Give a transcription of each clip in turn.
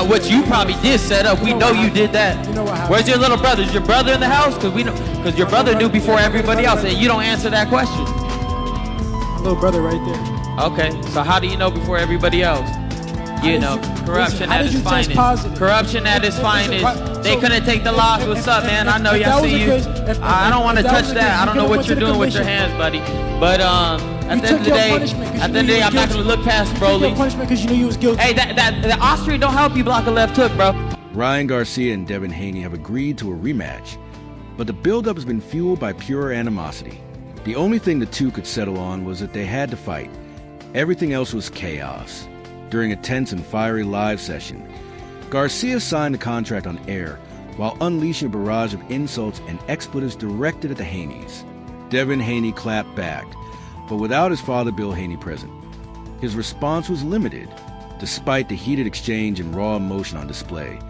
What you probably did set up. We know you did that. You know what happened? Where's your little brother? Is your brother in the house? Because your brother knew before everybody else, and you don't answer that question. My little brother right there. Okay, so how do you know before everybody else? You know, corruption at its finest. Corruption at its finest. They couldn't take the loss. What's up, man? I know y'all see you. I don't want to touch that. I don't know what you're doing with your hands, buddy. But at the end of the day, I'm not gonna look past Broly. Punishment because you knew you was guilty. Hey, the Austrian don't help you block a left hook, bro. Ryan Garcia and Devin Haney have agreed to a rematch, but the buildup has been fueled by pure animosity. The only thing the two could settle on was that they had to fight. Everything else was chaos. During a tense and fiery live session, Garcia signed a contract on air while unleashing a barrage of insults and expletives directed at the Haneys. Devin Haney clapped back, but without his father Bill Haney present. His response was limited, despite the heated exchange and raw emotion on display.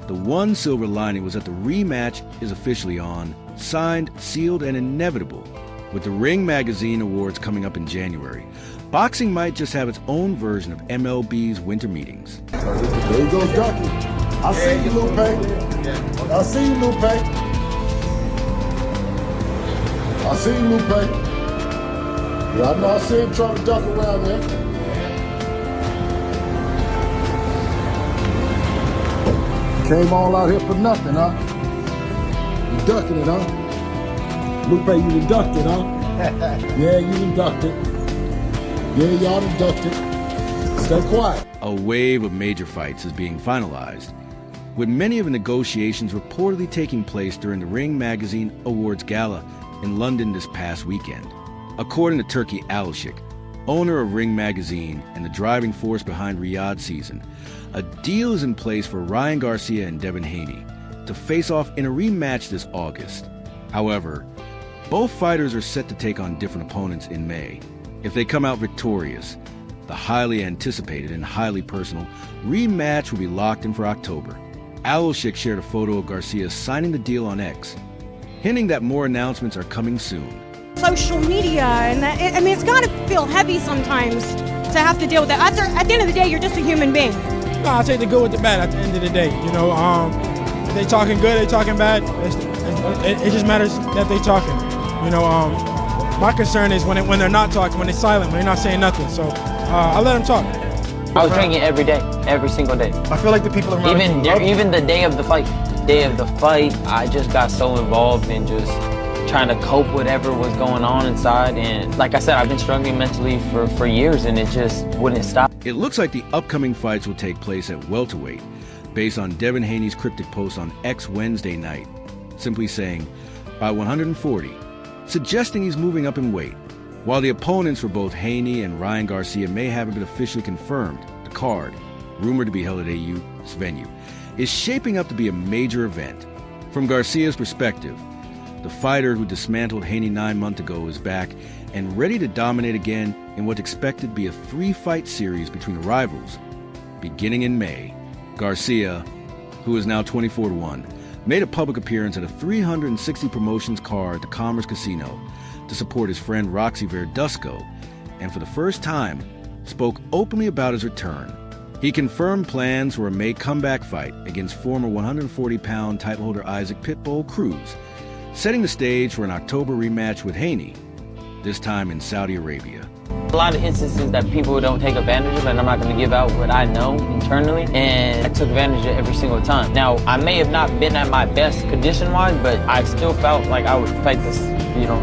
The one silver lining was that the rematch is officially on, signed, sealed, and inevitable. With the Ring Magazine Awards coming up in January, boxing might just have its own version of MLB's winter meetings. There you go, Ducky. I see you, Lupe. I see you, Lupe. I see you, Lupe. Yeah, I know I see him trying to duck around there. Came all out here for nothing, huh? You ducking it, huh? Lupe, you done ducked it, huh? Yeah, you done ducked it. Yeah, y'all done ducked it. Stay quiet. A wave of major fights is being finalized, with many of the negotiations reportedly taking place during the Ring Magazine Awards Gala in London this past weekend. According to Turki Alishik, owner of Ring Magazine and the driving force behind Riyadh season, a deal is in place for Ryan Garcia and Devin Haney to face off in a rematch this August. However, both fighters are set to take on different opponents in May. If they come out victorious, the highly anticipated and highly personal rematch will be locked in for October. Alishik shared a photo of Garcia signing the deal on X, hinting that more announcements are coming soon. Social media, and I mean, it's got to feel heavy sometimes to have to deal with that. At the end of the day, you're just a human being. No, I'll take the good with the bad at the end of the day. You know, if they talking good, they talking bad. It just matters that they talking. You know, my concern is when they're not talking, when they're silent, when they're not saying nothing. So I let them talk. I was drinking every day, every single day. I feel like the people around even the day of the fight. I just got so involved in just trying to cope with whatever was going on inside. And like I said, I've been struggling mentally for years, and it just wouldn't stop. It looks like the upcoming fights will take place at welterweight, based on Devin Haney's cryptic post on X Wednesday night, simply saying, by 140, suggesting he's moving up in weight. While the opponents for both Haney and Ryan Garcia may haven't been officially confirmed, the card, rumored to be held at AU's venue, is shaping up to be a major event. From Garcia's perspective, the fighter who dismantled Haney 9 months ago is back and ready to dominate again in what's expected to be a 3-fight series between the rivals, beginning in May. Garcia, who is now 24-1, made a public appearance at a 360 promotions card at the Commerce Casino to support his friend Roxy Verduzco, and for the first time, spoke openly about his return. He confirmed plans for a May comeback fight against former 140-pound titleholder Isaac Pitbull Cruz, setting the stage for an October rematch with Haney, this time in Saudi Arabia. A lot of instances that people don't take advantage of, and I'm not going to give out what I know internally, and I took advantage of it every single time. Now, I may have not been at my best condition-wise, but I still felt like I would fight this,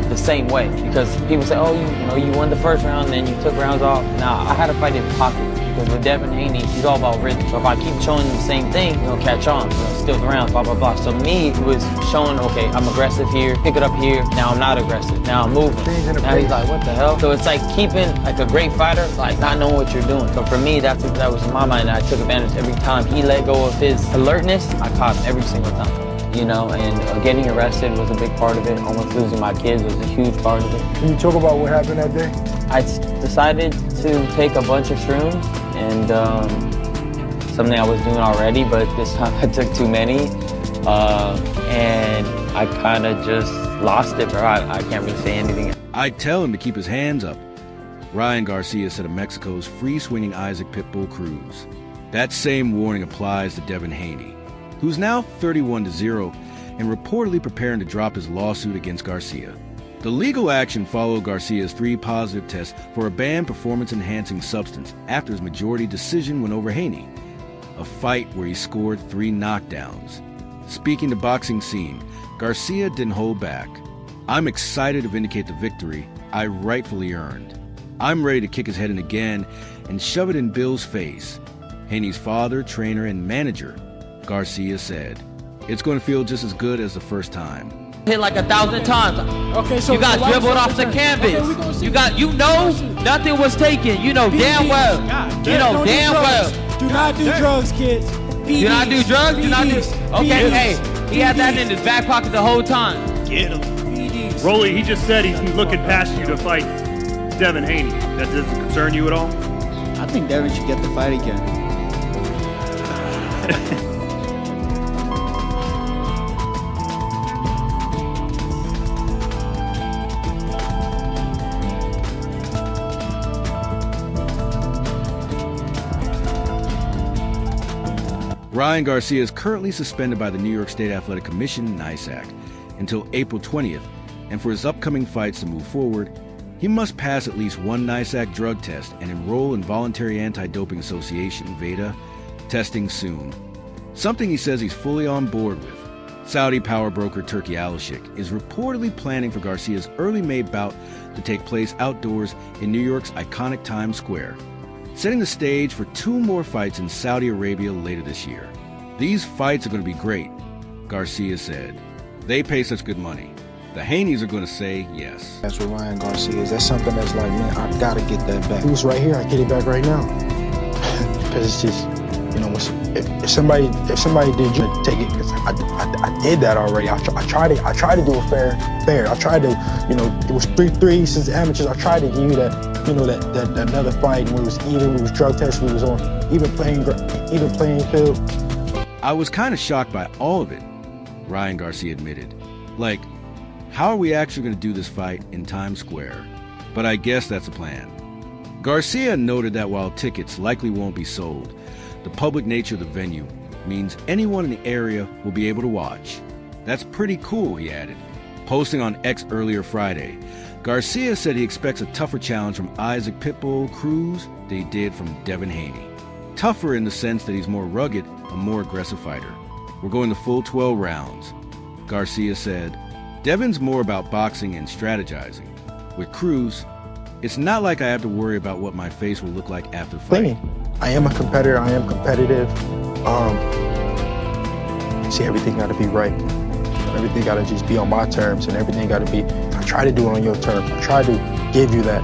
the same way, because people say, oh, you won the first round, then you took rounds off. Now, I had to fight in pockets, because with Devin Haney, he's all about rhythm. So if I keep showing him the same thing, he'll catch on, steal the rounds, blah, blah, blah. So me, it was showing, okay, I'm aggressive here, pick it up here, now I'm not aggressive, now I'm moving. Now he's like, what the hell? So it's like keeping, like a great fighter, like not knowing what you're doing. So for me, that was in my mind, I took advantage every time he let go of his alertness, I caught him every single time. And getting arrested was a big part of it. Almost losing my kids was a huge part of it. Can you talk about what happened that day? I decided to take a bunch of shrooms, and something I was doing already, but this time I took too many, and I kind of just lost it, bro. I can't really say anything. I tell him to keep his hands up. Ryan Garcia said of Mexico's free-swinging Isaac Pitbull Cruz. That same warning applies to Devin Haney, who's now 31-0 and reportedly preparing to drop his lawsuit against Garcia. The legal action followed Garcia's 3 positive tests for a banned performance-enhancing substance after his majority decision went over Haney, a fight where he scored 3 knockdowns. Speaking to Boxing Scene, Garcia didn't hold back. "I'm excited to vindicate the victory I rightfully earned. I'm ready to kick his head in again and shove it in Bill's face," Haney's father, trainer, and manager, Garcia said. "It's going to feel just as good as the first time." Hit like 1,000 times. Okay, so you got dribbled off the canvas. You know nothing was taken. You know damn well. You know damn well. Do not do drugs, kids. Do not do drugs. Do not do. Okay, hey, he had that in his back pocket the whole time. Get him. Rolly, he just said he's looking past you to fight Devin Haney. That doesn't concern you at all? I think Devin should get the fight again. Ryan Garcia is currently suspended by the New York State Athletic Commission, NYSAC, until April 20th, and for his upcoming fights to move forward, he must pass at least 1 NYSAC drug test and enroll in Voluntary Anti-Doping Association, VADA, testing soon. Something he says he's fully on board with. Saudi power broker Turki Al-Sheikh is reportedly planning for Garcia's early May bout to take place outdoors in New York's iconic Times Square, setting the stage for 2 more fights in Saudi Arabia later this year. "These fights are going to be great," Garcia said. "They pay such good money. The Haneys are going to say yes." That's what Ryan Garcia is. That's something that's like, man, I gotta get that back. It was right here. I get it back right now. Because it's just, you know, if somebody did take it, cause I did that already. I tried to do a fair. I tried to, you know, it was 3-3 since amateurs. I tried to give you that, you know, that another fight where it was even. We was drug tests. We was on even playing field. "I was kind of shocked by all of it," Ryan Garcia admitted. "Like, how are we actually going to do this fight in Times Square? But I guess that's the plan." Garcia noted that while tickets likely won't be sold, the public nature of the venue means anyone in the area will be able to watch. "That's pretty cool," he added. Posting on X earlier Friday, Garcia said he expects a tougher challenge from Isaac Pitbull Cruz than he did from Devin Haney. Tougher in the sense that he's more rugged, a more aggressive fighter. "We're going the full 12 rounds, Garcia said. "Devin's more about boxing and strategizing. With Cruz, it's not like I have to worry about what my face will look like after fighting." I am a competitor. I am competitive. See, everything got to be right. Everything got to just be on my terms, and everything got to be. I try to do it on your terms. I try to give you that.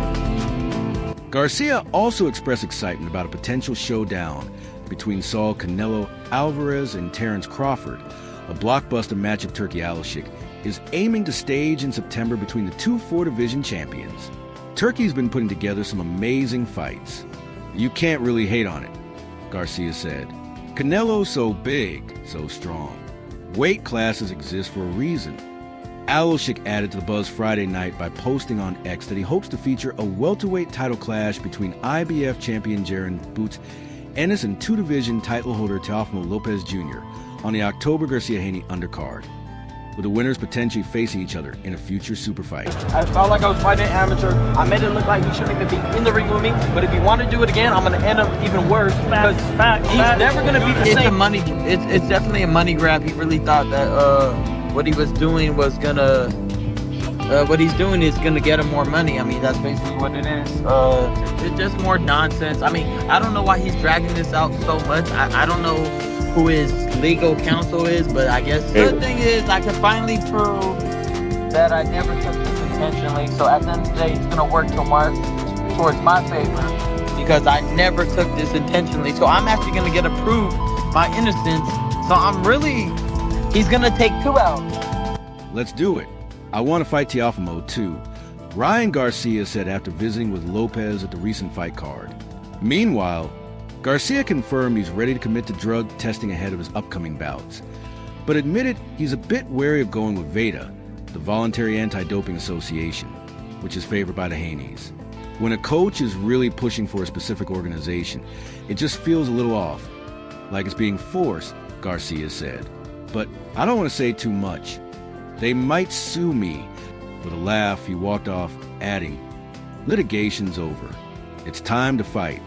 Garcia also expressed excitement about a potential showdown between Saul Canelo Alvarez and Terrence Crawford, a blockbuster matchup Turki Al-Sheikh is aiming to stage in September between the 2 4-division champions. Turki's been putting together some amazing fights. "You can't really hate on it," Garcia said. "Canelo's so big, so strong. Weight classes exist for a reason." Al-Sheikh added to the buzz Friday night by posting on X that he hopes to feature a welterweight title clash between IBF champion Jaron Boots Ennis and 2-division title holder Teofimo Lopez Jr. on the October Garcia-Haney undercard, with the winners potentially facing each other in a future super fight. I felt like I was fighting an amateur. I made it look like he shouldn't even be in the ring with me. But if he wanted to do it again, I'm going to end up even worse. Because he's never going to be the same. It's definitely a money grab. He really thought that what he was doing was gonna. What he's doing is gonna get him more money. I mean, that's basically what it is. It's just more nonsense. I mean, I don't know why he's dragging this out so much. I don't know who his legal counsel is, but I guess the good thing is I can finally prove that I never took this intentionally. So at the end of the day, it's gonna work towards my favor because I never took this intentionally. So I'm actually gonna get approved my innocence. So he's gonna take 2 out. "Let's do it. I want to fight Teofimo too," Ryan Garcia said after visiting with Lopez at the recent fight card. Meanwhile, Garcia confirmed he's ready to commit to drug testing ahead of his upcoming bouts, but admitted he's a bit wary of going with VADA, the Voluntary Anti-Doping Association, which is favored by the Haneys. "When a coach is really pushing for a specific organization, it just feels a little off," like it's being forced, Garcia said. But I don't want to say too much. They might sue me. With a laugh, he walked off, adding, litigation's over. It's time to fight.